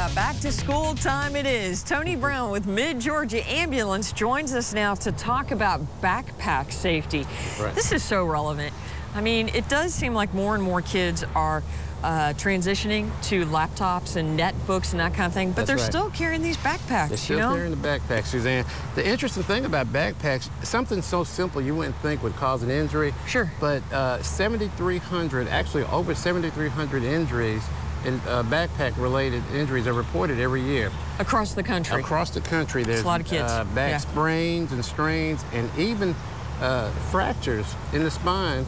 Yeah, back to school time it is. Tony Brown with Mid-Georgia Ambulance joins us now to talk about backpack safety. Right. This is so relevant. I mean, it does seem like more and more kids are transitioning to laptops and netbooks and that kind of thing, but they're still carrying these backpacks. They're still carrying the backpacks, Suzanne. The interesting thing about backpacks, something so simple you wouldn't think would cause an injury. Sure. But 7,300, actually over 7,300 injuries and backpack-related injuries are reported every year. Across the country. Across the country. There's a lot of kids. Back sprains and strains and even fractures in the spine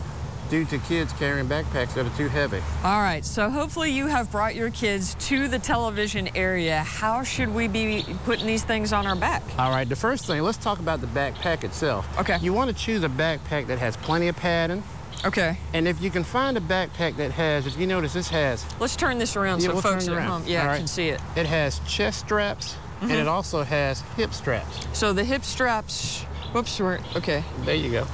due to kids carrying backpacks that are too heavy. All right, so hopefully you have brought your kids to the television area. How should we be putting these things on our back? All right, the first thing, let's talk about the backpack itself. Okay. You want to choose a backpack that has plenty of padding. Okay. And if you can find a backpack that has, if you notice, this has... Let's turn this around so folks at home can see it. It has chest straps, and it also has hip straps. So the hip straps, whoops, okay. There you go.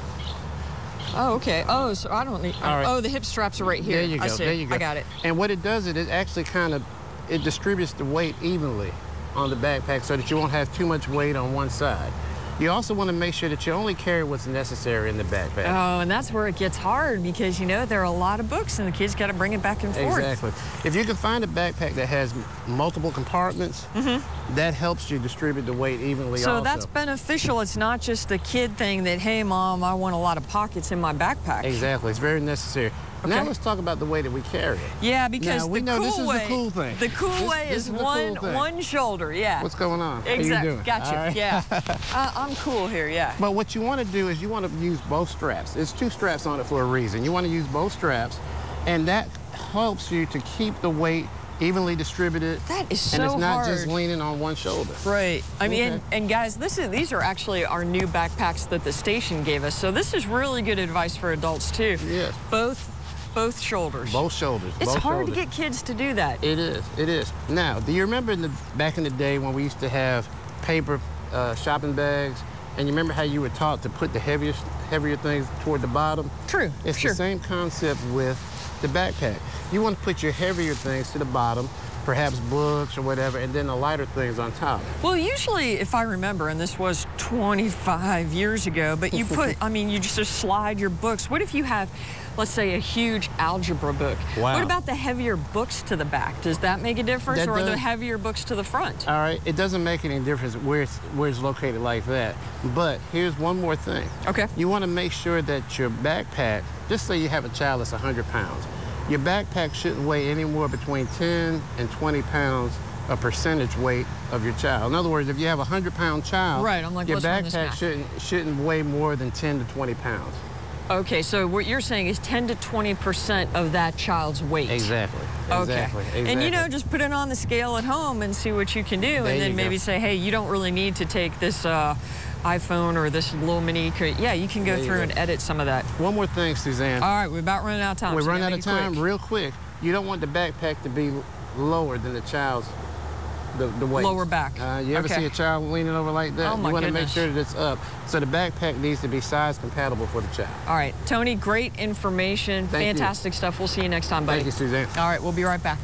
Oh, okay. Oh, so I don't need, oh, the hip straps are right here. There you go, I see. there you go. I got it. And what it does is it actually it distributes the weight evenly on the backpack so that you won't have too much weight on one side. You also want to make sure that you only carry what's necessary in the backpack. Oh, and that's where it gets hard because, you know, there are a lot of books and the kids got to bring it back and forth. Exactly. If you can find a backpack that has multiple compartments, that helps you distribute the weight evenly also. So that's beneficial. It's not just a kid thing that, hey, Mom, I want a lot of pockets in my backpack. Exactly. It's very necessary. Okay. Now let's talk about the way that we carry it. Yeah, because now, we know this is the cool thing. The cool way is one shoulder, yeah. What's going on? Exactly. How you doing? Gotcha. Right. Yeah. I'm cool here, yeah. But what you want to do is you want to use both straps. There's two straps on it for a reason. You want to use both straps, and that helps you to keep the weight evenly distributed. That is so hard. And it's not just leaning on one shoulder. Right. I mean, and guys, these are actually our new backpacks that the station gave us. So this is really good advice for adults too. Yes. Both shoulders. Both shoulders. It's hard to get kids to do that. It is. It is. Now, do you remember back in the day when we used to have paper shopping bags? And you remember how you were taught to put the heavier things toward the bottom? True. It's the same concept with the backpack. You want to put your heavier things to the bottom, perhaps books or whatever, and then the lighter things on top. Well, usually, if I remember, and this was 25 years ago, but you put, I mean, you just slide your books. What if you have, let's say, a huge algebra book? Wow. What about the heavier books to the back? Does that make a difference, or the heavier books to the front? All right, it doesn't make any difference where it's located like that. But here's one more thing. Okay. You want to make sure that your backpack, just say you have a child that's 100 pounds, your backpack shouldn't weigh anywhere between 10 and 20 pounds of percentage weight of your child. In other words, if you have a 100-pound child, your backpack shouldn't weigh more than 10 to 20 pounds. Okay, so what you're saying is 10 to 20% of that child's weight. Exactly. Okay. Exactly. And you know, just put it on the scale at home and see what you can do, and then maybe say, hey, you don't really need to take this iPhone or this little mini. Yeah, you can go through and edit some of that. One more thing, Suzanne. All right, we're about running out of time. We're running out of time real quick. You don't want the backpack to be lower than the child's the weight. Lower back. You ever see a child leaning over like that? Oh, my You want to make goodness. sure that it's up. So the backpack needs to be size compatible for the child. All right, Tony, great information. Fantastic stuff. We'll see you next time, buddy. Thank you, Suzanne. All right, we'll be right back.